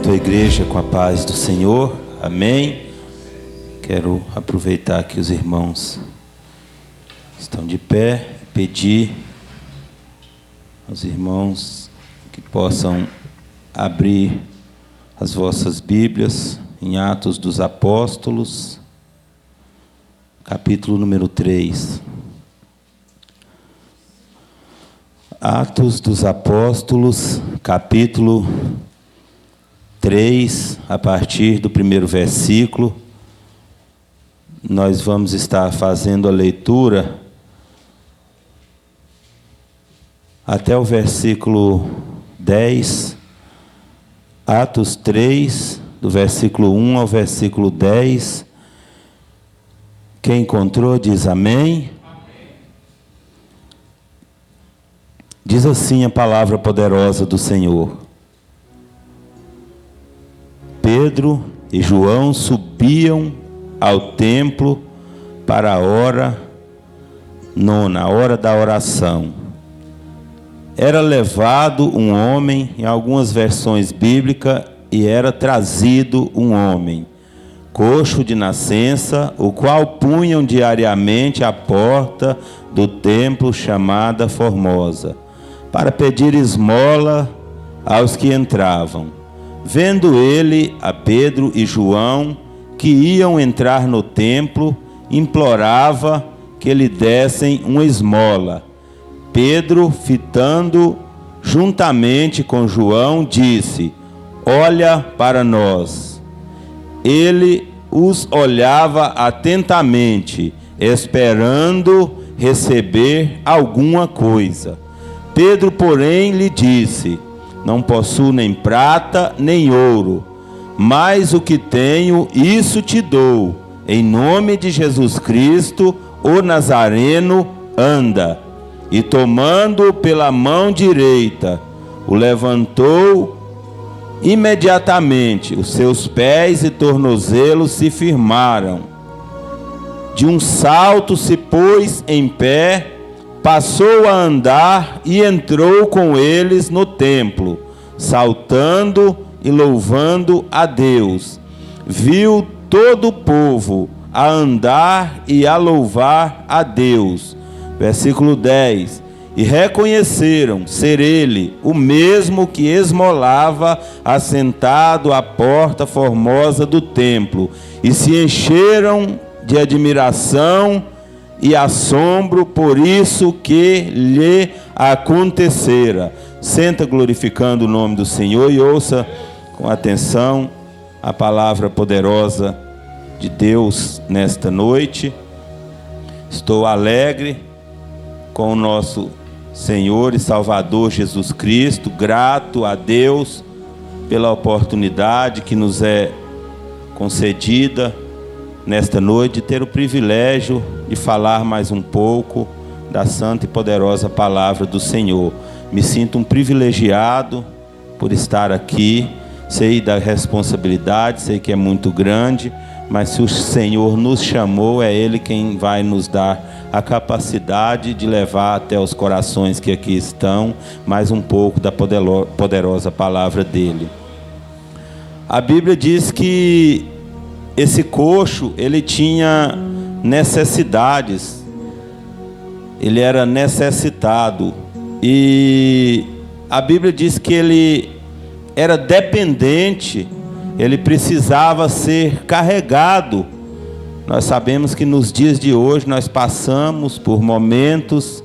Cumprimento a igreja com a paz do Senhor, amém. Quero aproveitar que os irmãos estão de pé, pedir aos irmãos que possam abrir as vossas Bíblias em Atos dos Apóstolos, capítulo número 3. Atos dos Apóstolos, capítulo 3, a partir do primeiro versículo. Nós vamos estar fazendo a leitura até o versículo 10. Atos 3, do versículo 1 ao versículo 10. Quem encontrou diz amém. Diz assim a palavra poderosa do Senhor. Pedro e João subiam ao templo para a hora nona, a hora da oração. Era levado um homem, em algumas versões bíblicas, e era trazido um homem, coxo de nascença, o qual punham diariamente à porta do templo chamada Formosa, para pedir esmola aos que entravam. Vendo ele a Pedro e João, que iam entrar no templo, implorava que lhe dessem uma esmola. Pedro, fitando juntamente com João, disse: olha para nós. Ele os olhava atentamente, esperando receber alguma coisa. Pedro, porém, lhe disse: não possuo nem prata, nem ouro, mas o que tenho, isso te dou. Em nome de Jesus Cristo, o Nazareno, anda. E tomando-o pela mão direita, o levantou imediatamente. Os seus pés e tornozelos se firmaram. De um salto se pôs em pé, passou a andar e entrou com eles no templo, saltando e louvando a Deus. Viu todo o povo a andar e a louvar a Deus. Versículo 10. E reconheceram ser ele o mesmo que esmolava assentado à porta formosa do templo, e se encheram de admiração e assombro por isso que lhe acontecera. Senta glorificando o nome do Senhor e ouça com atenção a palavra poderosa de Deus nesta noite. Estou alegre com o nosso Senhor e Salvador Jesus Cristo, grato a Deus pela oportunidade que nos é concedida nesta noite de ter o privilégio de falar mais um pouco da santa e poderosa palavra do Senhor. Me sinto um privilegiado por estar aqui, sei da responsabilidade, sei que é muito grande, mas se o Senhor nos chamou, é Ele quem vai nos dar a capacidade de levar até os corações que aqui estão mais um pouco da poderosa palavra dele. A Bíblia diz que esse coxo, ele tinha necessidades, ele era necessitado, e a Bíblia diz que ele era dependente, ele precisava ser carregado. Nós sabemos que nos dias de hoje nós passamos por momentos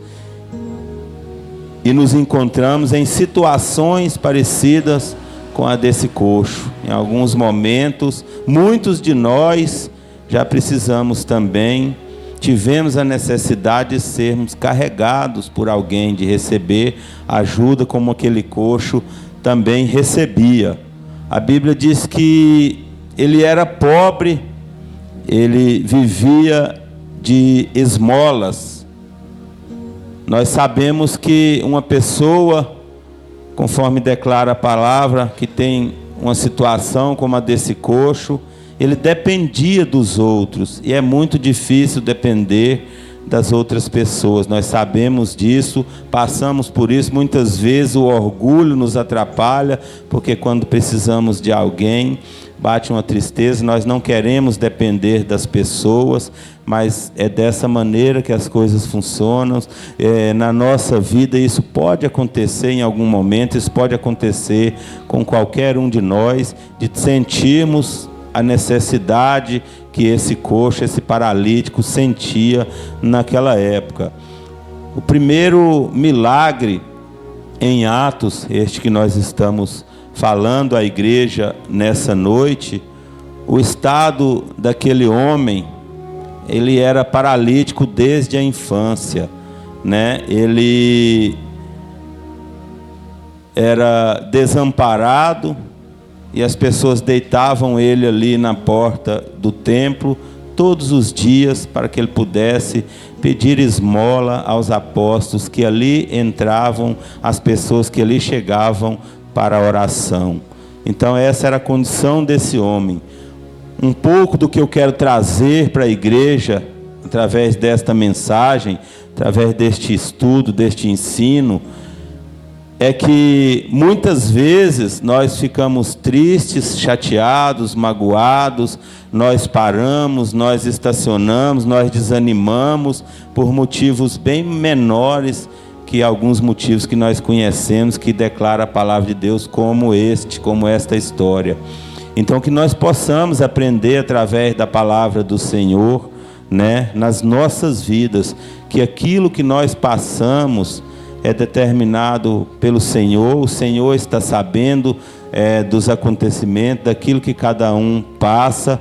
e nos encontramos em situações parecidas com a desse coxo. Em alguns momentos, muitos de nós já precisamos também, tivemos a necessidade de sermos carregados por alguém, de receber ajuda como aquele coxo também recebia. A Bíblia diz que ele era pobre, ele vivia de esmolas. Nós sabemos que uma pessoa, conforme declara a palavra, que tem uma situação como a desse coxo, ele dependia dos outros, e é muito difícil depender das outras pessoas. Nós sabemos disso, passamos por isso. Muitas vezes o orgulho nos atrapalha, porque quando precisamos de alguém, bate uma tristeza. Nós não queremos depender das pessoas, mas é dessa maneira que as coisas funcionam. Na nossa vida isso pode acontecer em algum momento, isso pode acontecer com qualquer um de nós, de sentirmos a necessidade que esse coxo, esse paralítico sentia naquela época. O primeiro milagre em Atos, este que nós estamos falando à igreja nessa noite, o estado daquele homem, ele era paralítico desde a infância, né? Ele era desamparado, e as pessoas deitavam ele ali na porta do templo todos os dias para que ele pudesse pedir esmola aos apóstolos, que ali entravam as pessoas que ali chegavam para a oração. Então essa era a condição desse homem. Um pouco do que eu quero trazer para a igreja através desta mensagem, através deste estudo, deste ensino, é que muitas vezes nós ficamos tristes, chateados, magoados, nós paramos, nós estacionamos, nós desanimamos por motivos bem menores que alguns motivos que nós conhecemos, que declara a palavra de Deus como esta história. Então que nós possamos aprender através da palavra do Senhor, né, nas nossas vidas, que aquilo que nós passamos é determinado pelo Senhor. O Senhor está sabendo dos acontecimentos, daquilo que cada um passa,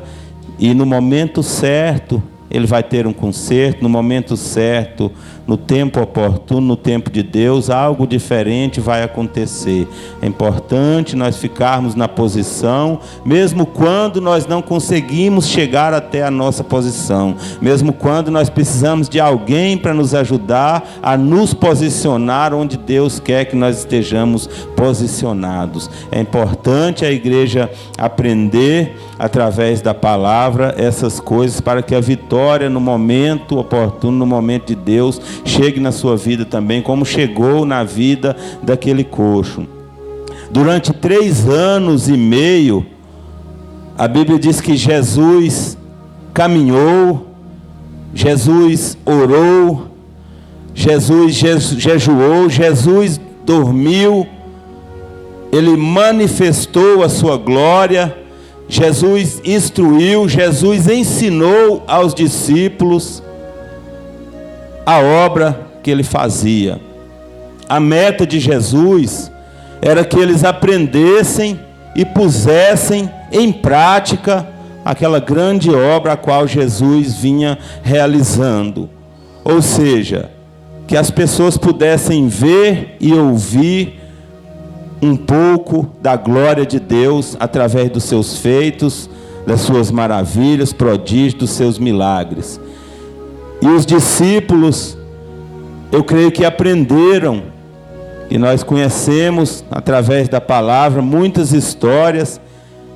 e no momento certo Ele vai ter um conserto, no momento certo, no tempo oportuno, no tempo de Deus, algo diferente vai acontecer. É importante nós ficarmos na posição, mesmo quando nós não conseguimos chegar até a nossa posição, mesmo quando nós precisamos de alguém para nos ajudar a nos posicionar onde Deus quer que nós estejamos posicionados. É importante a igreja aprender através da palavra essas coisas, para que a vitória no momento oportuno, no momento de Deus, chegue na sua vida também, como chegou na vida daquele coxo. Durante 3 anos e meio, a Bíblia diz que Jesus caminhou, Jesus orou, Jesus jejuou, Jesus dormiu, Ele manifestou a sua glória, Jesus instruiu, Jesus ensinou aos discípulos a obra que Ele fazia. A meta de Jesus era que eles aprendessem e pusessem em prática aquela grande obra a qual Jesus vinha realizando. Ou seja, que as pessoas pudessem ver e ouvir um pouco da glória de Deus através dos seus feitos, das suas maravilhas, prodígios, dos seus milagres. E os discípulos, eu creio que aprenderam, e nós conhecemos através da palavra muitas histórias,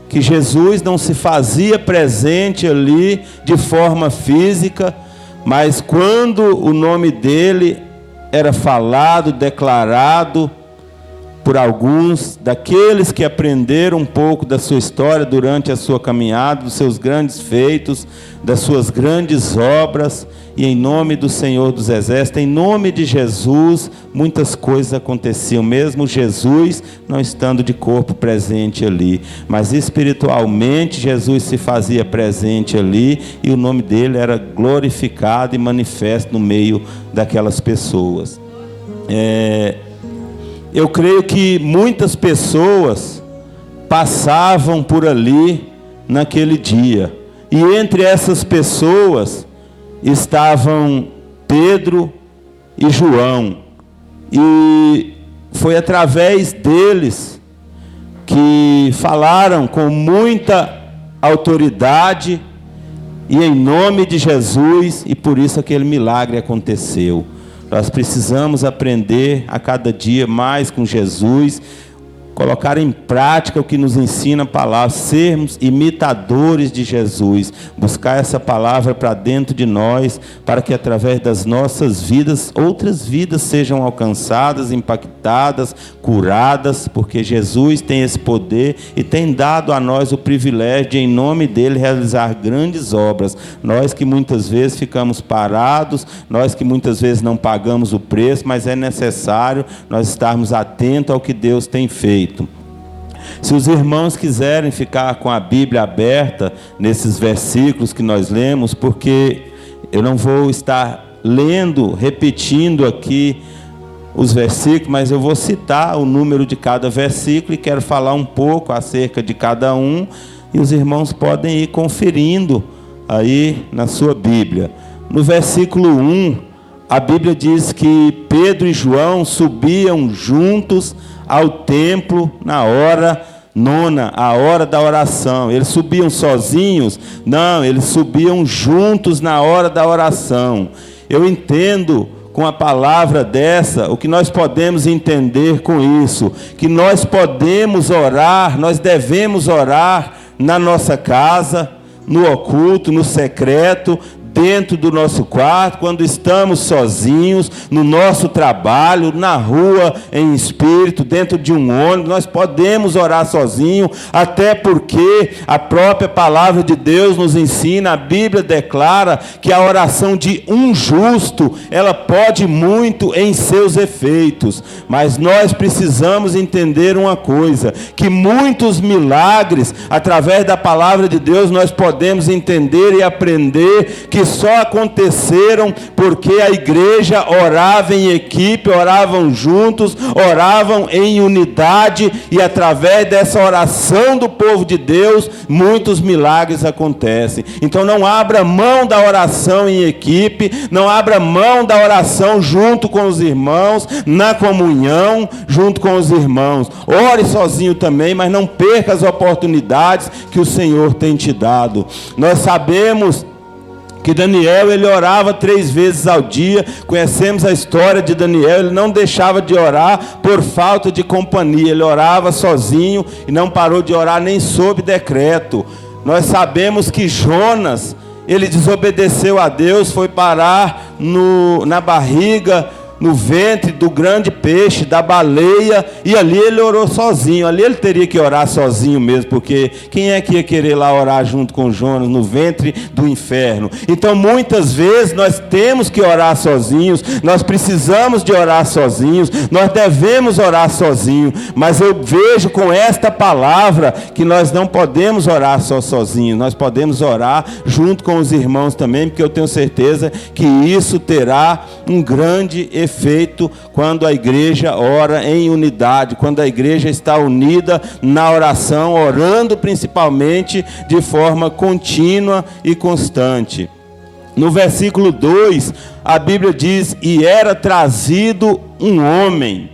que Jesus não se fazia presente ali de forma física, mas quando o nome dele era falado, declarado por alguns daqueles que aprenderam um pouco da sua história durante a sua caminhada, dos seus grandes feitos, das suas grandes obras, e em nome do Senhor dos Exércitos, em nome de Jesus, muitas coisas aconteciam, mesmo Jesus não estando de corpo presente ali, mas espiritualmente Jesus se fazia presente ali, e o nome dele era glorificado e manifesto no meio daquelas pessoas. Eu creio que muitas pessoas passavam por ali naquele dia, e entre essas pessoas estavam Pedro e João, e foi através deles que falaram com muita autoridade e em nome de Jesus, e por isso aquele milagre aconteceu. Nós precisamos aprender a cada dia mais com Jesus, colocar em prática o que nos ensina a palavra, sermos imitadores de Jesus, buscar essa palavra para dentro de nós, para que através das nossas vidas, outras vidas sejam alcançadas, impactadas, curadas, porque Jesus tem esse poder e tem dado a nós o privilégio de, em nome dele, realizar grandes obras. Nós que muitas vezes ficamos parados, nós que muitas vezes não pagamos o preço, mas é necessário nós estarmos atentos ao que Deus tem feito. Se os irmãos quiserem ficar com a Bíblia aberta nesses versículos que nós lemos, porque eu não vou estar lendo, repetindo aqui os versículos, mas eu vou citar o número de cada versículo e quero falar um pouco acerca de cada um, e os irmãos podem ir conferindo aí na sua Bíblia. No versículo 1, a Bíblia diz que Pedro e João subiam juntos ao templo na hora nona, a hora da oração. Eles subiam sozinhos? Não, eles subiam juntos na hora da oração. Eu entendo com a palavra dessa, o que nós podemos entender com isso, que nós podemos orar, nós devemos orar na nossa casa, no oculto, no secreto, dentro do nosso quarto, quando estamos sozinhos, no nosso trabalho, na rua, em espírito, dentro de um ônibus, nós podemos orar sozinho, até porque a própria palavra de Deus nos ensina, a Bíblia declara que a oração de um justo, ela pode muito em seus efeitos, mas nós precisamos entender uma coisa, que muitos milagres, através da palavra de Deus, nós podemos entender e aprender que só aconteceram porque a igreja orava em equipe, oravam juntos, oravam em unidade, e através dessa oração do povo de Deus, muitos milagres acontecem. Então não abra mão da oração em equipe, não abra mão da oração junto com os irmãos, na comunhão, junto com os irmãos. Ore sozinho também, mas não perca as oportunidades que o Senhor tem te dado. Nós sabemos que Daniel, ele orava 3 vezes ao dia. Conhecemos a história de Daniel. Ele não deixava de orar por falta de companhia. Ele orava sozinho e não parou de orar nem sob decreto. Nós sabemos que Jonas, ele desobedeceu a Deus, foi parar na barriga, no ventre do grande peixe, da baleia, e ali ele orou sozinho. Ali ele teria que orar sozinho mesmo, porque quem é que ia querer lá orar junto com Jonas no ventre do inferno? Então muitas vezes nós temos que orar sozinhos, nós precisamos de orar sozinhos, nós devemos orar sozinhos, mas eu vejo com esta palavra que nós não podemos orar só sozinhos, nós podemos orar junto com os irmãos também, porque eu tenho certeza que isso terá um grande efeito quando a igreja ora em unidade, quando a igreja está unida na oração, orando principalmente de forma contínua e constante. No versículo 2, a Bíblia diz: e era trazido um homem.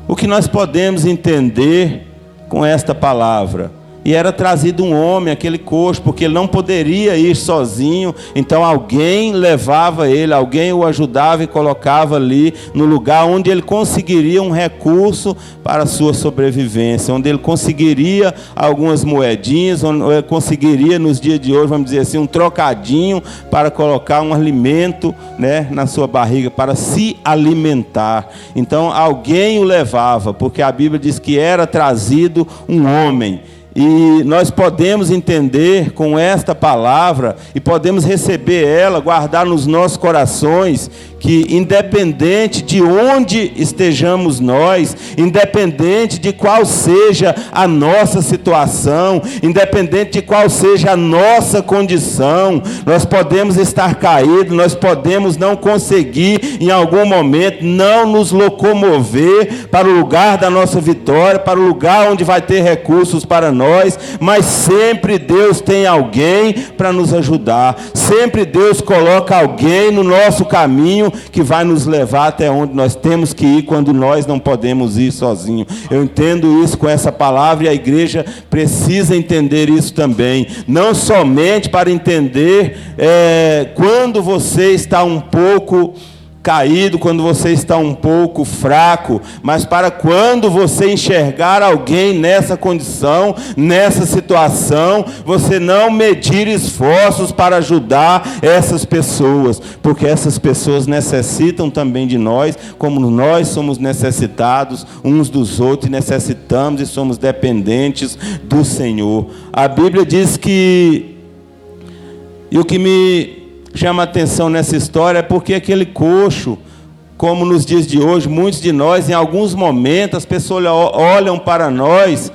O que nós podemos entender com esta palavra? E era trazido um homem, aquele coxo, porque ele não poderia ir sozinho, então alguém levava ele, alguém o ajudava e colocava ali no lugar onde ele conseguiria um recurso para a sua sobrevivência, onde ele conseguiria algumas moedinhas, onde ele conseguiria, nos dias de hoje, vamos dizer assim, um trocadinho para colocar um alimento, né, na sua barriga, para se alimentar. Então alguém o levava, porque a Bíblia diz que era trazido um homem. E nós podemos entender com esta palavra e podemos receber ela, guardar nos nossos corações, que independente de onde estejamos nós, independente de qual seja a nossa situação, independente de qual seja a nossa condição, nós podemos estar caídos, nós podemos não conseguir em algum momento, não nos locomover para o lugar da nossa vitória, para o lugar onde vai ter recursos para nós, mas sempre Deus tem alguém para nos ajudar, sempre Deus coloca alguém no nosso caminho que vai nos levar até onde nós temos que ir quando nós não podemos ir sozinhos. Eu entendo isso com essa palavra, e a igreja precisa entender isso também, não somente para entender quando você está um pouco caído, quando você está um pouco fraco, mas para quando você enxergar alguém nessa condição, nessa situação, você não medir esforços para ajudar essas pessoas, porque essas pessoas necessitam também de nós, como nós somos necessitados uns dos outros, e necessitamos e somos dependentes do Senhor. A Bíblia diz que, e o que me chama a atenção nessa história é porque aquele coxo, como nos dias de hoje, muitos de nós, em alguns momentos, as pessoas olham para nós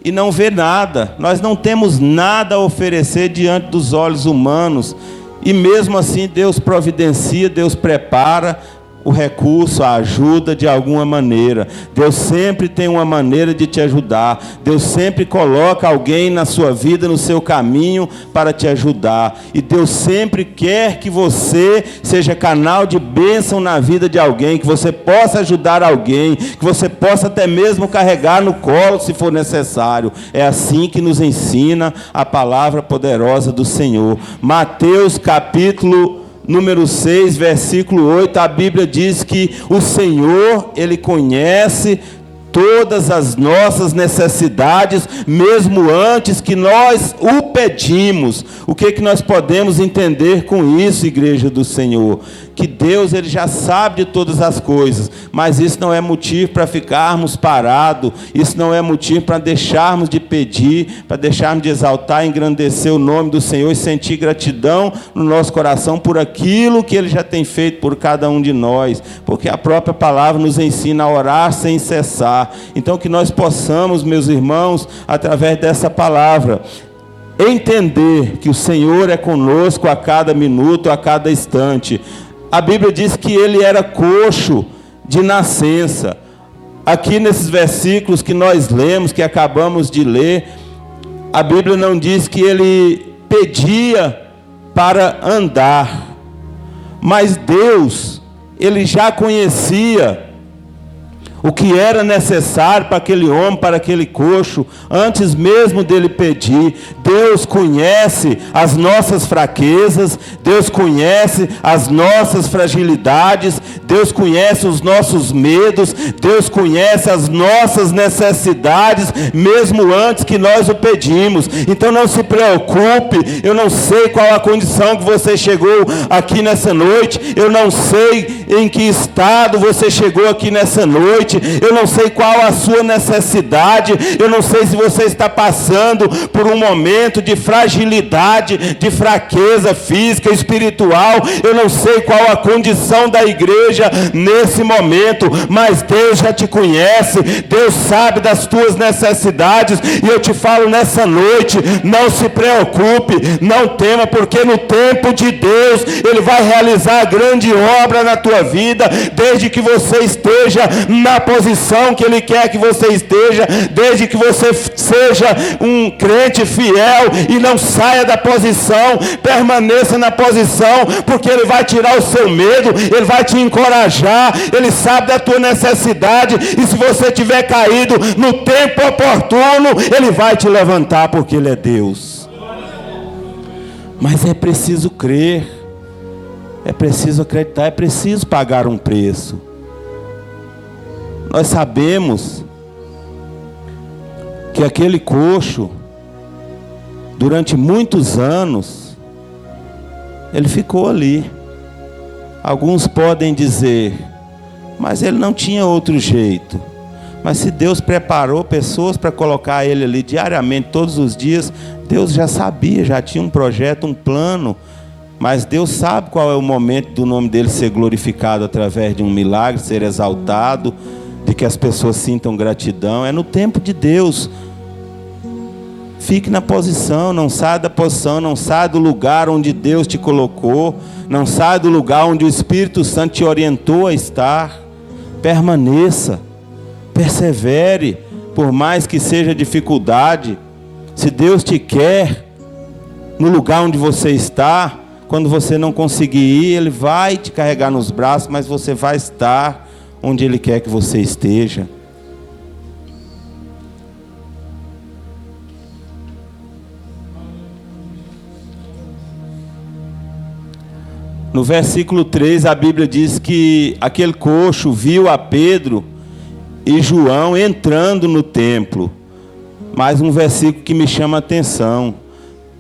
e não vê nada. Nós não temos nada a oferecer diante dos olhos humanos. E mesmo assim Deus providencia, Deus prepara o recurso, a ajuda de alguma maneira. Deus sempre tem uma maneira de te ajudar. Deus sempre coloca alguém na sua vida, no seu caminho, para te ajudar. E Deus sempre quer que você seja canal de bênção na vida de alguém, que você possa ajudar alguém, que você possa até mesmo carregar no colo, se for necessário. É assim que nos ensina a palavra poderosa do Senhor. Mateus capítulo número 6, versículo 8, a Bíblia diz que o Senhor, Ele conhece todas as nossas necessidades, mesmo antes que nós o pedimos. O que nós podemos entender com isso, igreja do Senhor? Que Deus, Ele já sabe de todas as coisas, mas isso não é motivo para ficarmos parados, isso não é motivo para deixarmos de pedir, para deixarmos de exaltar e engrandecer o nome do Senhor e sentir gratidão no nosso coração por aquilo que Ele já tem feito por cada um de nós, porque a própria palavra nos ensina a orar sem cessar. Então que nós possamos, meus irmãos, através dessa palavra, entender que o Senhor é conosco a cada minuto, a cada instante. A Bíblia diz que ele era coxo de nascença. Aqui nesses versículos que nós lemos, que acabamos de ler, a Bíblia não diz que ele pedia para andar, mas Deus, Ele já conhecia o que era necessário para aquele homem, para aquele coxo, antes mesmo dele pedir. Deus conhece as nossas fraquezas, Deus conhece as nossas fragilidades, Deus conhece os nossos medos, Deus conhece as nossas necessidades, mesmo antes que nós o pedimos. Então não se preocupe, eu não sei qual a condição que você chegou aqui nessa noite, eu não sei em que estado você chegou aqui nessa noite, eu não sei qual a sua necessidade, eu não sei se você está passando por um momento de fragilidade, de fraqueza física, espiritual, eu não sei qual a condição da igreja nesse momento, mas Deus já te conhece, Deus sabe das tuas necessidades, e eu te falo nessa noite, não se preocupe, não tema, porque no tempo de Deus, Ele vai realizar a grande obra na tua vida, desde que você esteja na posição que Ele quer que você esteja, desde que você seja um crente fiel e não saia da posição, permaneça na posição, porque Ele vai tirar o seu medo, Ele vai te encorajar, Ele sabe da tua necessidade, e se você tiver caído no tempo oportuno, Ele vai te levantar, porque Ele é Deus. Mas é preciso crer, é preciso acreditar, é preciso pagar um preço. Nós sabemos que aquele coxo, durante muitos anos, ele ficou ali. Alguns podem dizer, mas ele não tinha outro jeito. Mas se Deus preparou pessoas para colocar ele ali diariamente, todos os dias, Deus já sabia, já tinha um projeto, um plano. Mas Deus sabe qual é o momento do nome dele ser glorificado através de um milagre, ser exaltado, de que as pessoas sintam gratidão. É no tempo de Deus. Fique na posição, não saia da posição, não saia do lugar onde Deus te colocou, não saia do lugar onde o Espírito Santo te orientou a estar. Permaneça, persevere, por mais que seja dificuldade. Se Deus te quer no lugar onde você está, quando você não conseguir ir, Ele vai te carregar nos braços, mas você vai estar onde Ele quer que você esteja. No versículo 3, a Bíblia diz que aquele coxo viu a Pedro e João entrando no templo. Mais um versículo que me chama a atenção.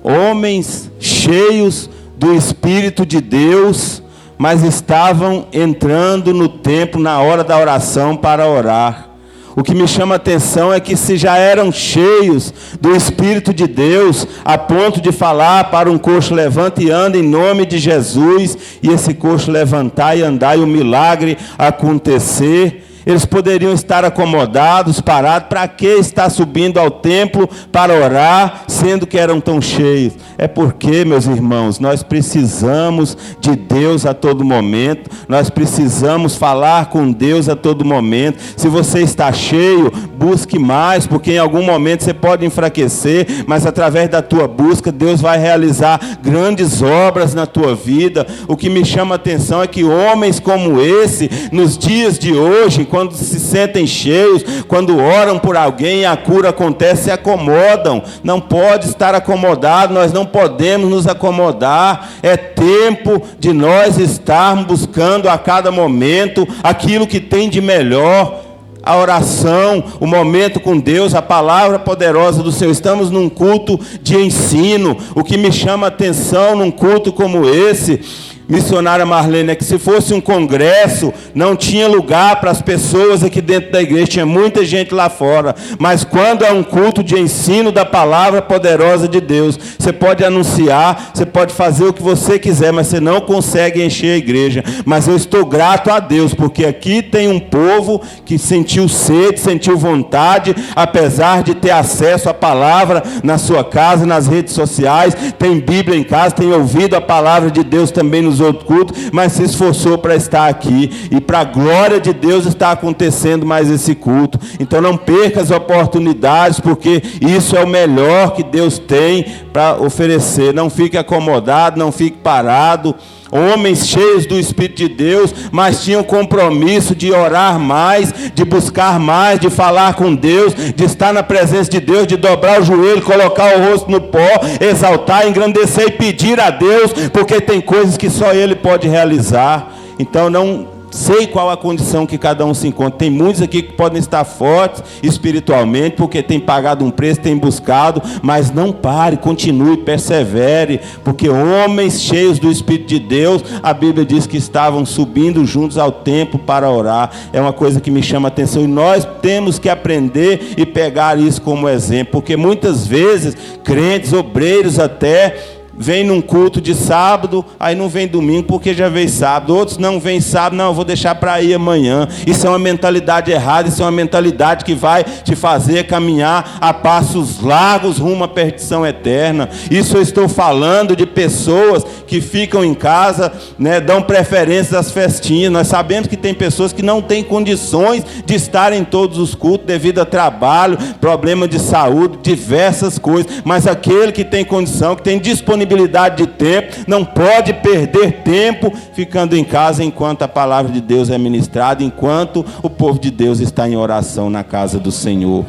Homens cheios do Espírito de Deus, mas estavam entrando no templo na hora da oração para orar. O que me chama a atenção é que se já eram cheios do Espírito de Deus, a ponto de falar para um coxo: levanta e anda em nome de Jesus, e esse coxo levantar e andar e o milagre acontecer, eles poderiam estar acomodados, parados. Para que estar subindo ao templo para orar, sendo que eram tão cheios? É porque, meus irmãos, nós precisamos de Deus a todo momento, nós precisamos falar com Deus a todo momento. Se você está cheio, busque mais, porque em algum momento você pode enfraquecer, mas através da tua busca, Deus vai realizar grandes obras na tua vida. O que me chama a atenção é que homens como esse, nos dias de hoje, quando se sentem cheios, quando oram por alguém e a cura acontece, se acomodam. Não pode estar acomodado, nós não podemos nos acomodar. É tempo de nós estarmos buscando a cada momento aquilo que tem de melhor. A oração, o momento com Deus, a palavra poderosa do Senhor. Estamos num culto de ensino. O que me chama a atenção num culto como esse, missionária Marlene, é que se fosse um congresso, não tinha lugar para as pessoas aqui dentro da igreja, tinha muita gente lá fora. Mas quando é um culto de ensino da palavra poderosa de Deus, você pode anunciar, você pode fazer o que você quiser, mas você não consegue encher a igreja. Mas eu estou grato a Deus, porque aqui tem um povo que sentiu sede, sentiu vontade, apesar de ter acesso à palavra na sua casa, nas redes sociais, tem Bíblia em casa, tem ouvido a palavra de Deus também nos outros cultos, mas se esforçou para estar aqui, e para a glória de Deus está acontecendo mais esse culto. Então não perca as oportunidades, porque isso é o melhor que Deus tem para oferecer. Não fique acomodado, não fique parado. Homens cheios do Espírito de Deus, mas tinham compromisso de orar mais, de buscar mais, de falar com Deus, de estar na presença de Deus, de dobrar o joelho, colocar o rosto no pó, exaltar, engrandecer e pedir a Deus, porque tem coisas que só Ele pode realizar. Então não sei qual a condição que cada um se encontra. Tem muitos aqui que podem estar fortes espiritualmente, porque tem pagado um preço, tem buscado, mas não pare, continue, persevere, porque homens cheios do Espírito de Deus, a Bíblia diz que estavam subindo juntos ao templo para orar. É uma coisa que me chama a atenção, e nós temos que aprender e pegar isso como exemplo, porque muitas vezes crentes, obreiros até, vem num culto de sábado, aí não vem domingo porque já veio sábado. Outros não vêm sábado, não, eu vou deixar para ir amanhã. Isso é uma mentalidade errada, isso é uma mentalidade que vai te fazer caminhar a passos largos rumo à perdição eterna. Isso eu estou falando de pessoas que ficam em casa, né, dão preferência às festinhas. Nós sabemos que tem pessoas que não têm condições de estar em todos os cultos devido a trabalho, problema de saúde, diversas coisas, mas aquele que tem condição, que tem disponibilidade de tempo, não pode perder tempo ficando em casa enquanto a palavra de Deus é ministrada, enquanto o povo de Deus está em oração na casa do Senhor.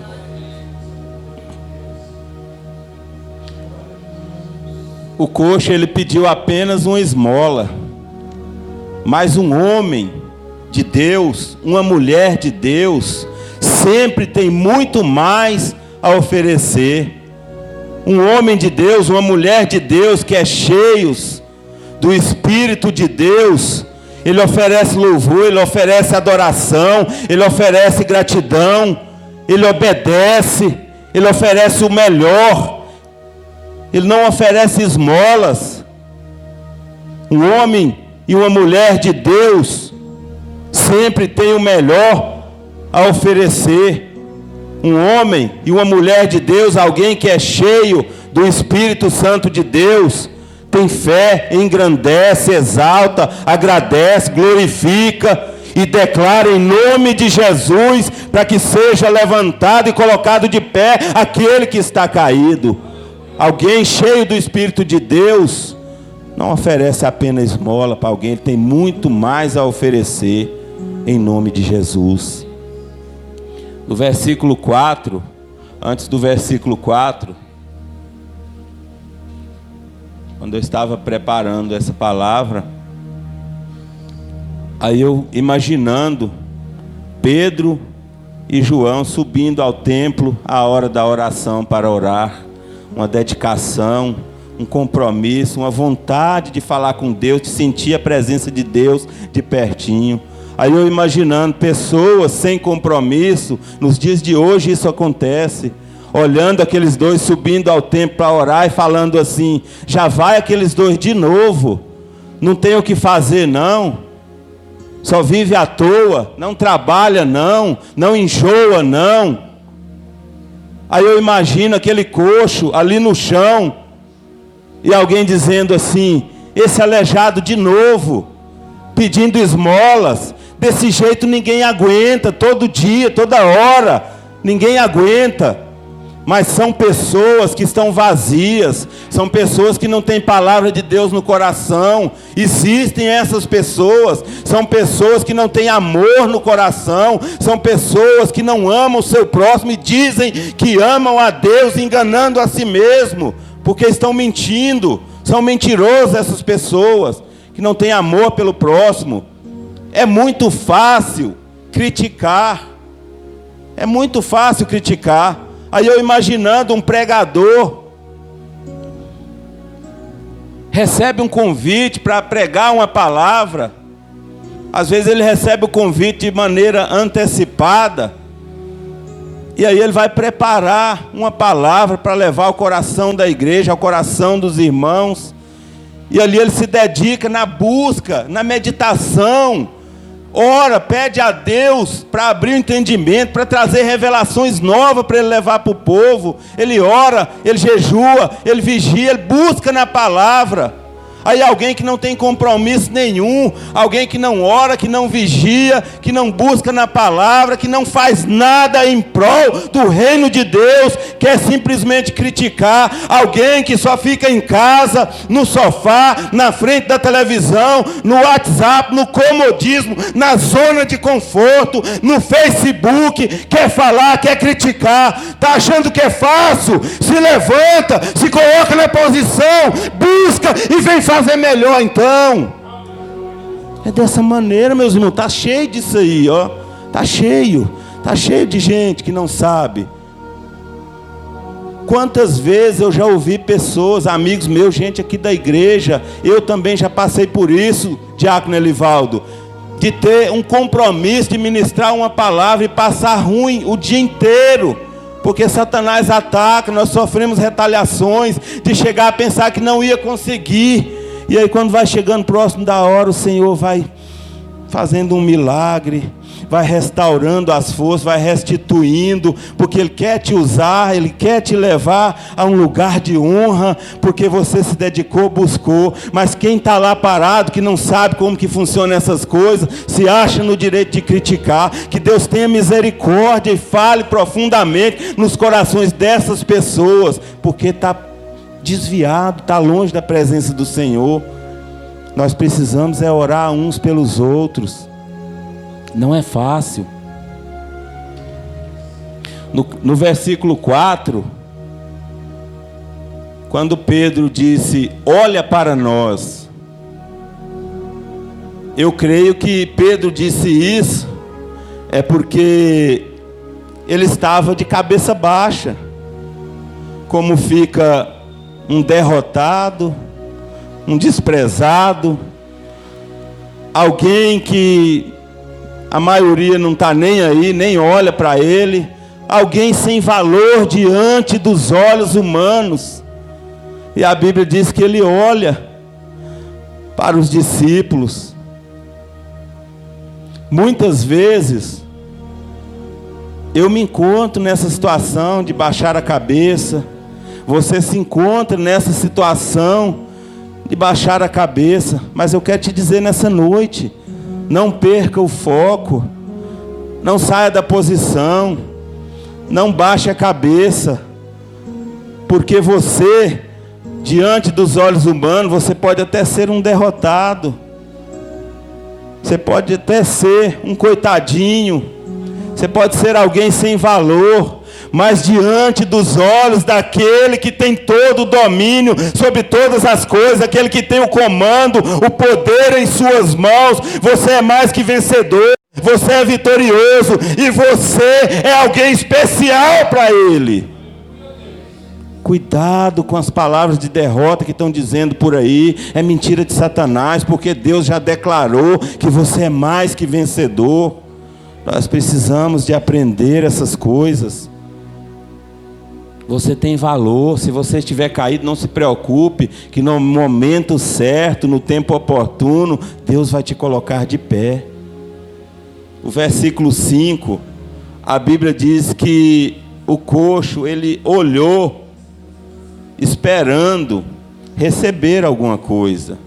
O coxo, ele pediu apenas uma esmola, mas um homem de Deus, uma mulher de Deus, sempre tem muito mais a oferecer. Um homem de Deus, uma mulher de Deus que é cheios do Espírito de Deus, ele oferece louvor, ele oferece adoração, ele oferece gratidão, ele obedece, ele oferece o melhor, ele não oferece esmolas. Um homem e uma mulher de Deus sempre tem o melhor a oferecer. Um homem e uma mulher de Deus, alguém que é cheio do Espírito Santo de Deus, tem fé, engrandece, exalta, agradece, glorifica e declara em nome de Jesus, para que seja levantado e colocado de pé aquele que está caído. Alguém cheio do Espírito de Deus não oferece apenas esmola para alguém, ele tem muito mais a oferecer em nome de Jesus. No versículo 4, antes do versículo 4, quando eu estava preparando essa palavra, Aí eu imaginando Pedro e João subindo ao templo à hora da oração para orar, uma dedicação, um compromisso, uma vontade de falar com Deus, de sentir a presença de Deus de pertinho. Aí eu imaginando pessoas sem compromisso, nos dias de hoje isso acontece, olhando aqueles dois subindo ao templo para orar e falando assim: já vai aqueles dois de novo, não tem o que fazer não, só vive à toa, não trabalha não, não enjoa não. Aí eu imagino aquele coxo ali no chão, e alguém dizendo assim: esse aleijado de novo, pedindo esmolas, desse jeito ninguém aguenta, todo dia, toda hora, ninguém aguenta. Mas são pessoas que estão vazias, são pessoas que não têm palavra de Deus no coração. Existem essas pessoas, são pessoas que não têm amor no coração, são pessoas que não amam o seu próximo e dizem que amam a Deus, enganando a si mesmo, porque estão mentindo. São mentirosas essas pessoas, que não têm amor pelo próximo. É muito fácil criticar, é muito fácil criticar. Aí eu imaginando um pregador, recebe um convite para pregar uma palavra, às vezes ele recebe o convite de maneira antecipada, e aí ele vai preparar uma palavra para levar ao coração da igreja, ao coração dos irmãos, e ali ele se dedica na busca, na meditação, ora, pede a Deus para abrir o entendimento, para trazer revelações novas para ele levar para o povo. Ele ora, ele jejua, ele vigia, ele busca na palavra. Aí alguém que não tem compromisso nenhum, alguém que não ora, que não vigia, que não busca na palavra, que não faz nada em prol do reino de Deus, quer simplesmente criticar. Alguém que só fica em casa, no sofá, na frente da televisão, no WhatsApp, no comodismo, na zona de conforto, no Facebook, quer falar, quer criticar, está achando que é fácil, se levanta, se coloca na posição, busca e vem fazer melhor então. É dessa maneira, meus irmãos, está cheio disso aí, ó. Está cheio de gente que não sabe. Quantas vezes eu já ouvi pessoas, amigos meus, gente aqui da igreja, eu também já passei por isso, diácono Elivaldo, de ter um compromisso de ministrar uma palavra e passar ruim o dia inteiro, porque Satanás ataca, nós sofremos retaliações, de chegar a pensar que não ia conseguir, e aí quando vai chegando próximo da hora, o Senhor vai fazendo um milagre, vai restaurando as forças, vai restituindo, porque Ele quer te usar, Ele quer te levar a um lugar de honra, porque você se dedicou, buscou. Mas quem está lá parado, que não sabe como que funcionam essas coisas, se acha no direito de criticar. Que Deus tenha misericórdia e fale profundamente nos corações dessas pessoas, porque está desviado, está longe da presença do Senhor. Nós precisamos orar uns pelos outros. Não é fácil. No versículo 4, quando Pedro disse: olha para nós, eu creio que Pedro disse isso é porque ele estava de cabeça baixa, como fica um derrotado, um desprezado, alguém que a maioria não está nem aí, nem olha para ele, alguém sem valor diante dos olhos humanos. E a Bíblia diz que ele olha para os discípulos. Muitas vezes eu me encontro nessa situação de baixar a cabeça. Você se encontra nessa situação de baixar a cabeça. Mas eu quero te dizer nessa noite: não perca o foco, não saia da posição, não baixe a cabeça, porque você, diante dos olhos humanos, você pode até ser um derrotado, você pode até ser um coitadinho, você pode ser alguém sem valor, mas diante dos olhos daquele que tem todo o domínio sobre todas as coisas, aquele que tem o comando, o poder em suas mãos, você é mais que vencedor, você é vitorioso, e você é alguém especial para Ele. Cuidado com as palavras de derrota que estão dizendo por aí, é mentira de Satanás, porque Deus já declarou que você é mais que vencedor. Nós precisamos de aprender essas coisas. Você tem valor. Se você estiver caído, não se preocupe, que no momento certo, no tempo oportuno, Deus vai te colocar de pé. O versículo 5, a Bíblia diz que o coxo, ele olhou, esperando receber alguma coisa,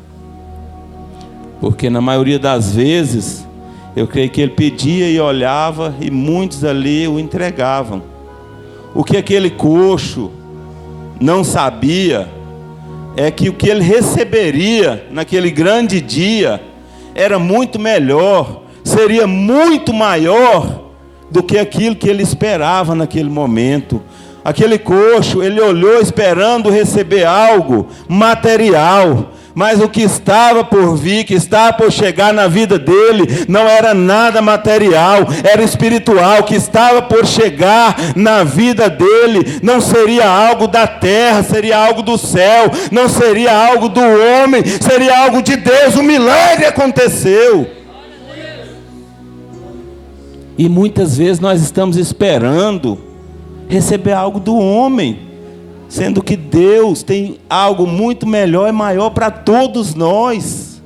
porque na maioria das vezes, eu creio que ele pedia e olhava, e muitos ali o entregavam. O que aquele coxo não sabia é que o que ele receberia naquele grande dia era muito melhor, seria muito maior do que aquilo que ele esperava naquele momento. Aquele coxo, ele olhou esperando receber algo material, mas o que estava por vir, que estava por chegar na vida dele, não era nada material, era espiritual. O que estava por chegar na vida dele não seria algo da terra, seria algo do céu, não seria algo do homem, seria algo de Deus. Um milagre aconteceu. E muitas vezes nós estamos esperando receber algo do homem, sendo que Deus tem algo muito melhor e maior para todos nós.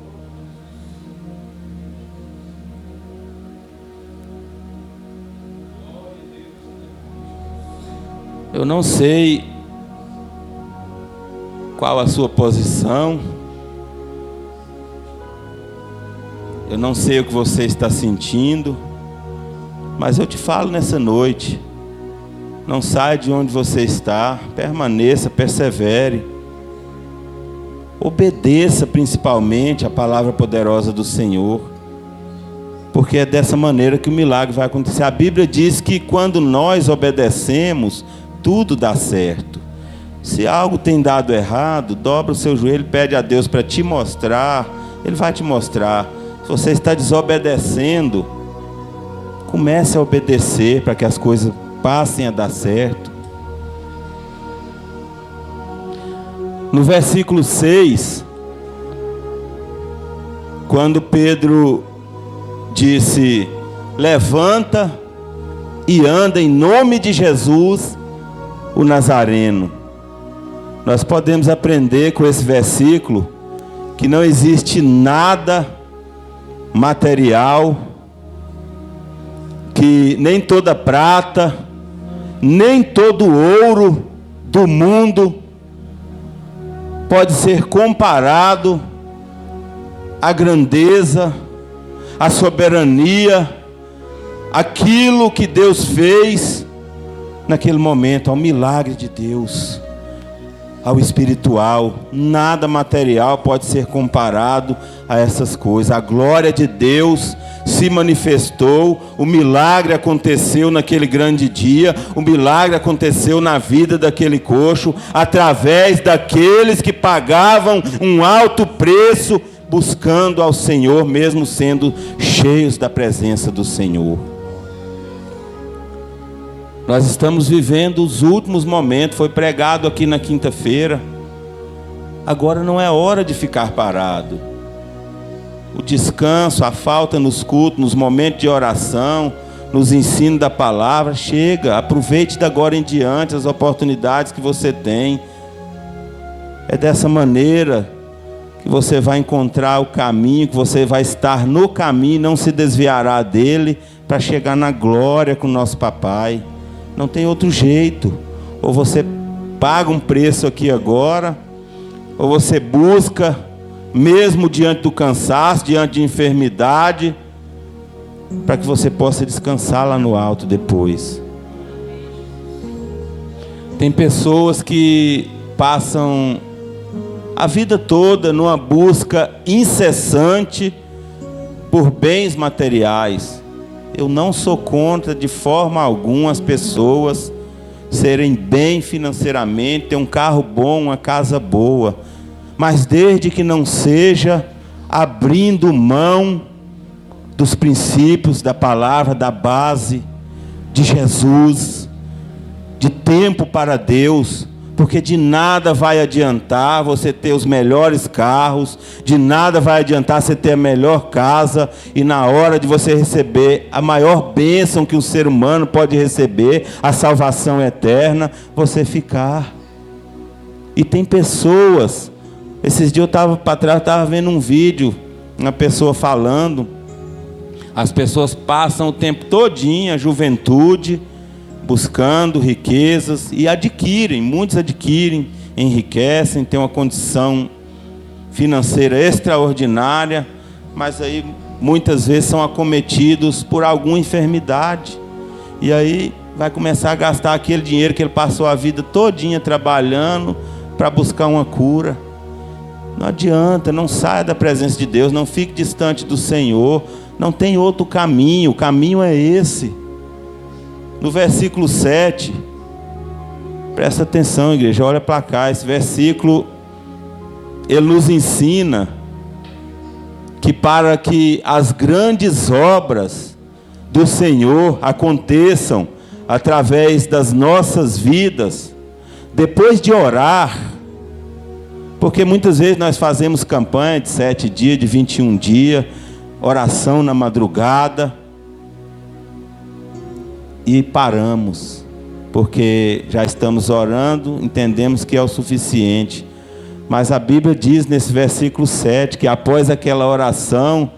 Eu não sei qual a sua posição, eu não sei o que você está sentindo, mas eu te falo nessa noite: não saia de onde você está, permaneça, persevere, obedeça principalmente a palavra poderosa do Senhor, porque é dessa maneira que o milagre vai acontecer. A Bíblia diz que quando nós obedecemos, tudo dá certo. Se algo tem dado errado, dobra o seu joelho, pede a Deus para te mostrar, Ele vai te mostrar. Se você está desobedecendo, comece a obedecer para que as coisas passem a dar certo. No versículo 6, quando Pedro disse: levanta e anda em nome de Jesus, o Nazareno, nós podemos aprender com esse versículo que não existe nada material, que nem toda prata, nem todo ouro do mundo pode ser comparado à grandeza, à soberania, aquilo que Deus fez naquele momento, ao milagre de Deus, ao espiritual. Nada material pode ser comparado a essas coisas. A glória de Deus se manifestou, o milagre aconteceu naquele grande dia, o milagre aconteceu na vida daquele coxo, através daqueles que pagavam um alto preço, buscando ao Senhor, mesmo sendo cheios da presença do Senhor. Nós estamos vivendo os últimos momentos, foi pregado aqui na quinta-feira. Agora não é hora de ficar parado. O descanso, a falta nos cultos, nos momentos de oração, nos ensinos da palavra, chega. Aproveite de agora em diante as oportunidades que você tem. É dessa maneira que você vai encontrar o caminho, que você vai estar no caminho, não se desviará dele, para chegar na glória com o nosso papai. Não tem outro jeito. Ou você paga um preço aqui agora, ou você busca, mesmo diante do cansaço, diante de enfermidade, para que você possa descansar lá no alto depois. Tem pessoas que passam a vida toda numa busca incessante por bens materiais. Eu não sou contra de forma alguma as pessoas serem bem financeiramente, ter um carro bom, uma casa boa, mas desde que não seja abrindo mão dos princípios, da palavra, da base de Jesus, de tempo para Deus, porque de nada vai adiantar você ter os melhores carros, de nada vai adiantar você ter a melhor casa, e na hora de você receber a maior bênção que um ser humano pode receber, a salvação eterna, você ficar. E tem pessoas, esses dias eu estava vendo um vídeo, uma pessoa falando, as pessoas passam o tempo todinho, a juventude, buscando riquezas e adquirem, muitos adquirem, enriquecem, têm uma condição financeira extraordinária, mas aí muitas vezes são acometidos por alguma enfermidade, e aí vai começar a gastar aquele dinheiro que ele passou a vida todinha trabalhando para buscar uma cura. Não adianta, não saia da presença de Deus, não fique distante do Senhor, não tem outro caminho, o caminho é esse. No versículo 7, presta atenção, igreja, olha para cá, esse versículo, ele nos ensina que para que as grandes obras do Senhor aconteçam através das nossas vidas, depois de orar, porque muitas vezes nós fazemos campanha de 7 dias, de 21 dias, oração na madrugada, e paramos, porque já estamos orando, entendemos que é o suficiente. Mas a Bíblia diz nesse versículo 7, que após aquela oração,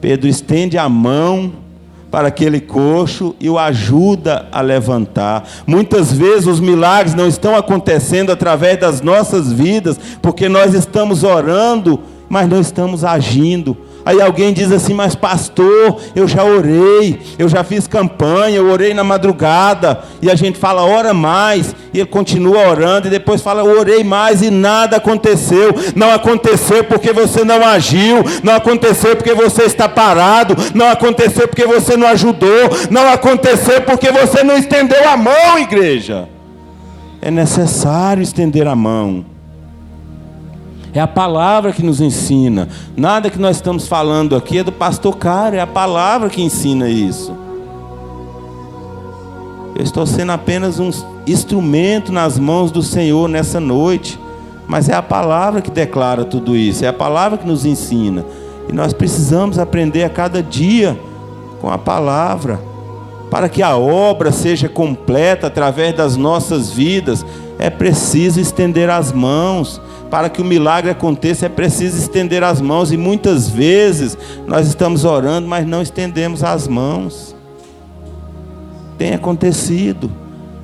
Pedro estende a mão para aquele coxo e o ajuda a levantar. Muitas vezes os milagres não estão acontecendo através das nossas vidas, porque nós estamos orando, mas não estamos agindo. Aí alguém diz assim: mas pastor, eu já orei, eu já fiz campanha, eu orei na madrugada. E a gente fala, ora mais, e ele continua orando, e depois fala, eu orei mais e nada aconteceu. Não aconteceu porque você não agiu, não aconteceu porque você está parado, não aconteceu porque você não ajudou, não aconteceu porque você não estendeu a mão, igreja. É necessário estender a mão. É a palavra que nos ensina. Nada que nós estamos falando aqui é do pastor Cário, é a palavra que ensina isso. Eu estou sendo apenas um instrumento nas mãos do Senhor nessa noite, mas é a palavra que declara tudo isso, é a palavra que nos ensina, e nós precisamos aprender a cada dia com a palavra, para que a obra seja completa através das nossas vidas. É preciso estender as mãos. Para que o milagre aconteça, é preciso estender as mãos. E muitas vezes nós estamos orando, mas não estendemos as mãos. Tem acontecido.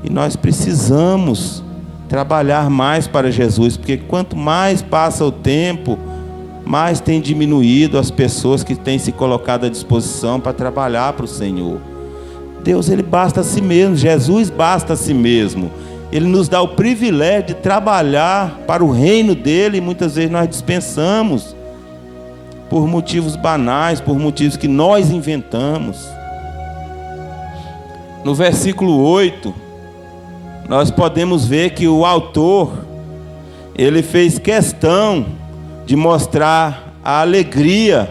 E nós precisamos trabalhar mais para Jesus, porque quanto mais passa o tempo, mais tem diminuído as pessoas que têm se colocado à disposição para trabalhar para o Senhor. Deus, Ele basta a si mesmo. Jesus basta a si mesmo. Ele nos dá o privilégio de trabalhar para o reino dele, e muitas vezes nós dispensamos, por motivos banais, por motivos que nós inventamos. No versículo 8, nós podemos ver que o autor, ele fez questão de mostrar a alegria,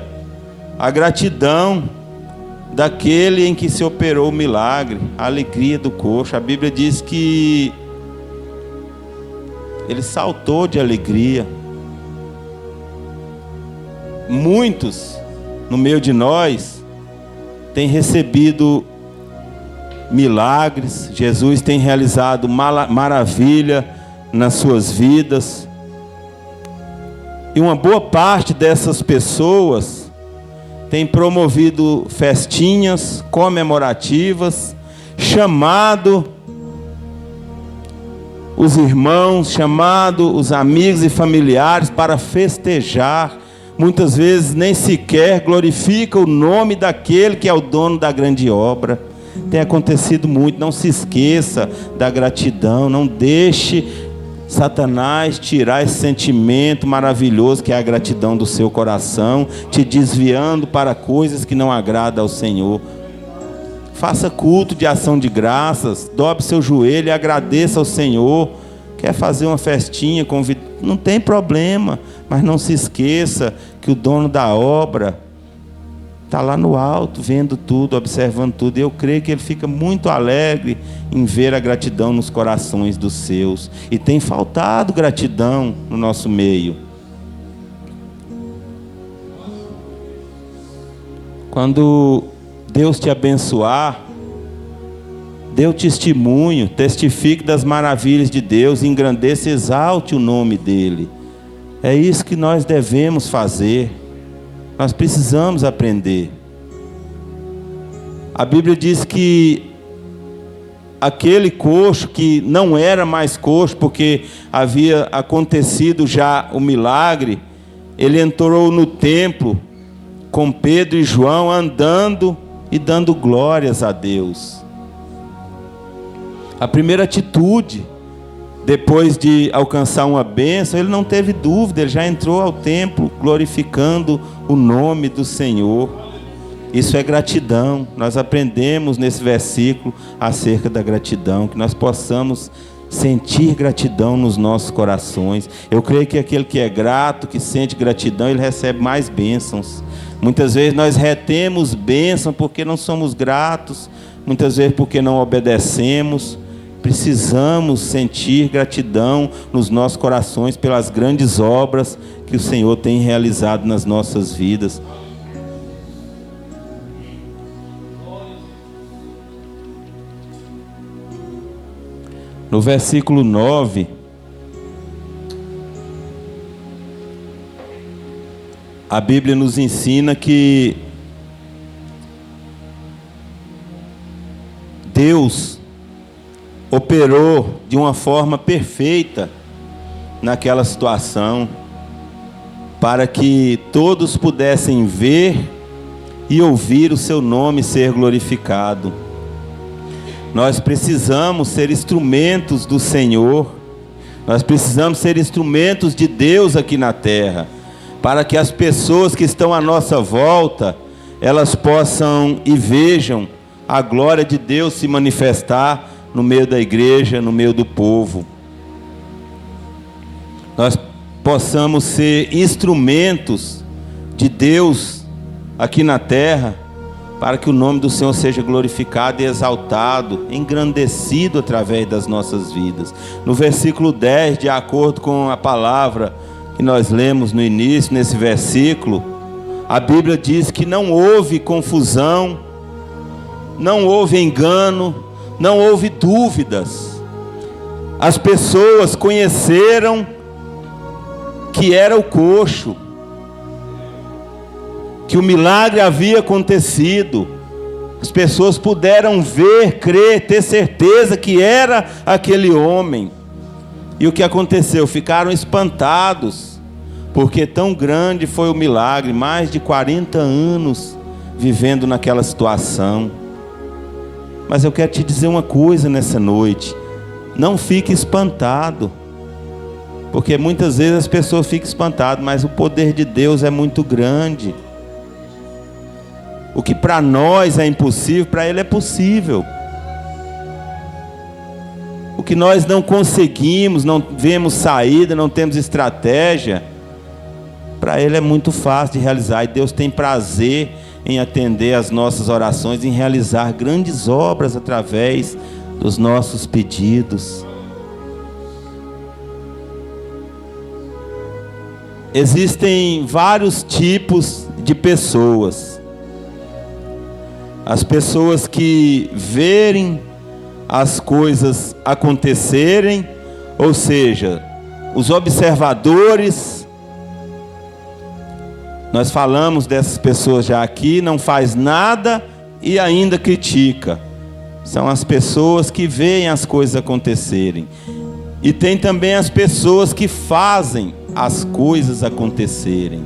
a gratidão daquele em que se operou o milagre, a alegria do coxo. A Bíblia diz que ele saltou de alegria. Muitos no meio de nós têm recebido milagres, Jesus tem realizado maravilha nas suas vidas, e uma boa parte dessas pessoas tem promovido festinhas comemorativas, chamado os irmãos, chamado os amigos e familiares para festejar. Muitas vezes nem sequer glorifica o nome daquele que é o dono da grande obra. Tem acontecido muito. Não se esqueça da gratidão. Não deixe Satanás tirar esse sentimento maravilhoso que é a gratidão do seu coração, te desviando para coisas que não agradam ao Senhor. faça culto de ação de graças, dobre seu joelho e agradeça ao Senhor. Quer fazer uma festinha, não tem problema, mas não se esqueça que o dono da obra está lá no alto, vendo tudo, observando tudo. E eu creio que Ele fica muito alegre em ver a gratidão nos corações dos seus. E tem faltado gratidão no nosso meio. Quando Deus te abençoar, dê o testemunho, testifique das maravilhas de Deus, engrandeça e exalte o nome dEle. É isso que nós devemos fazer. Nós precisamos aprender. A Bíblia diz que aquele coxo que não era mais coxo, porque havia acontecido já o milagre, ele entrou no templo com Pedro e João andando e dando glórias a Deus. A primeira atitude, depois de alcançar uma bênção, ele não teve dúvida, ele já entrou ao templo glorificando o nome do Senhor. Isso é gratidão. Nós aprendemos nesse versículo acerca da gratidão, que nós possamos sentir gratidão nos nossos corações. Eu creio que aquele que é grato, que sente gratidão, ele recebe mais bênçãos. Muitas vezes nós retemos bênção porque não somos gratos, muitas vezes porque não obedecemos. Precisamos sentir gratidão nos nossos corações pelas grandes obras que o Senhor tem realizado nas nossas vidas. No versículo 9, a Bíblia nos ensina que Deus operou de uma forma perfeita naquela situação, para que todos pudessem ver e ouvir o seu nome ser glorificado. Nós precisamos ser instrumentos do Senhor, nós precisamos ser instrumentos de Deus aqui na terra, para que as pessoas que estão à nossa volta, elas possam e vejam a glória de Deus se manifestar no meio da igreja, no meio do povo. Nós possamos ser instrumentos de Deus aqui na terra, para que o nome do Senhor seja glorificado e exaltado, engrandecido através das nossas vidas. No versículo 10, de acordo com a palavra que nós lemos no início, nesse versículo, a Bíblia diz que não houve confusão, não houve engano, não houve dúvidas. As pessoas conheceram que era o coxo, que o milagre havia acontecido. As pessoas puderam ver, crer, ter certeza que era aquele homem. E o que aconteceu? Ficaram espantados, porque tão grande foi o milagre, mais de 40 anos vivendo naquela situação. Mas eu quero te dizer uma coisa nessa noite: não fique espantado, porque muitas vezes as pessoas ficam espantadas, mas o poder de Deus é muito grande. O que para nós é impossível, para Ele é possível. O que nós não conseguimos, não vemos saída, não temos estratégia, para Ele é muito fácil de realizar. E Deus tem prazer em atender as nossas orações, em realizar grandes obras através dos nossos pedidos. Existem vários tipos de pessoas. As pessoas que verem as coisas acontecerem, ou seja, os observadores. Nós falamos dessas pessoas já aqui, não faz nada e ainda critica. São as pessoas que veem as coisas acontecerem. E tem também as pessoas que fazem as coisas acontecerem.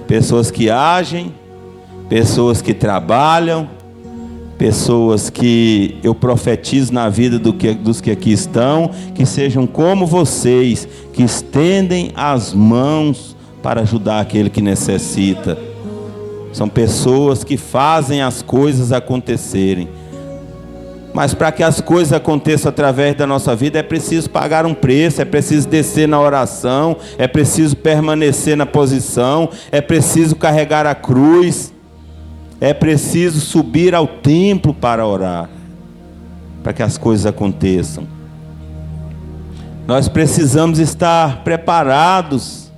Pessoas que agem, pessoas que trabalham, pessoas que eu profetizo na vida dos que aqui estão, que sejam como vocês, que estendem as mãos para ajudar aquele que necessita. São pessoas que fazem as coisas acontecerem. Mas para que as coisas aconteçam através da nossa vida, é preciso pagar um preço, é preciso descer na oração, é preciso permanecer na posição, é preciso carregar a cruz, é preciso subir ao templo para orar, para que as coisas aconteçam. Nós precisamos estar preparados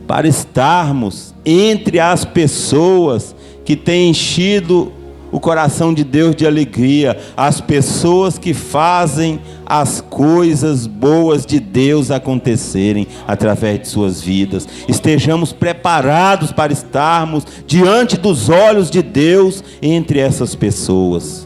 para estarmos entre as pessoas que têm enchido o coração de Deus de alegria, as pessoas que fazem as coisas boas de Deus acontecerem através de suas vidas. Estejamos preparados para estarmos diante dos olhos de Deus entre essas pessoas.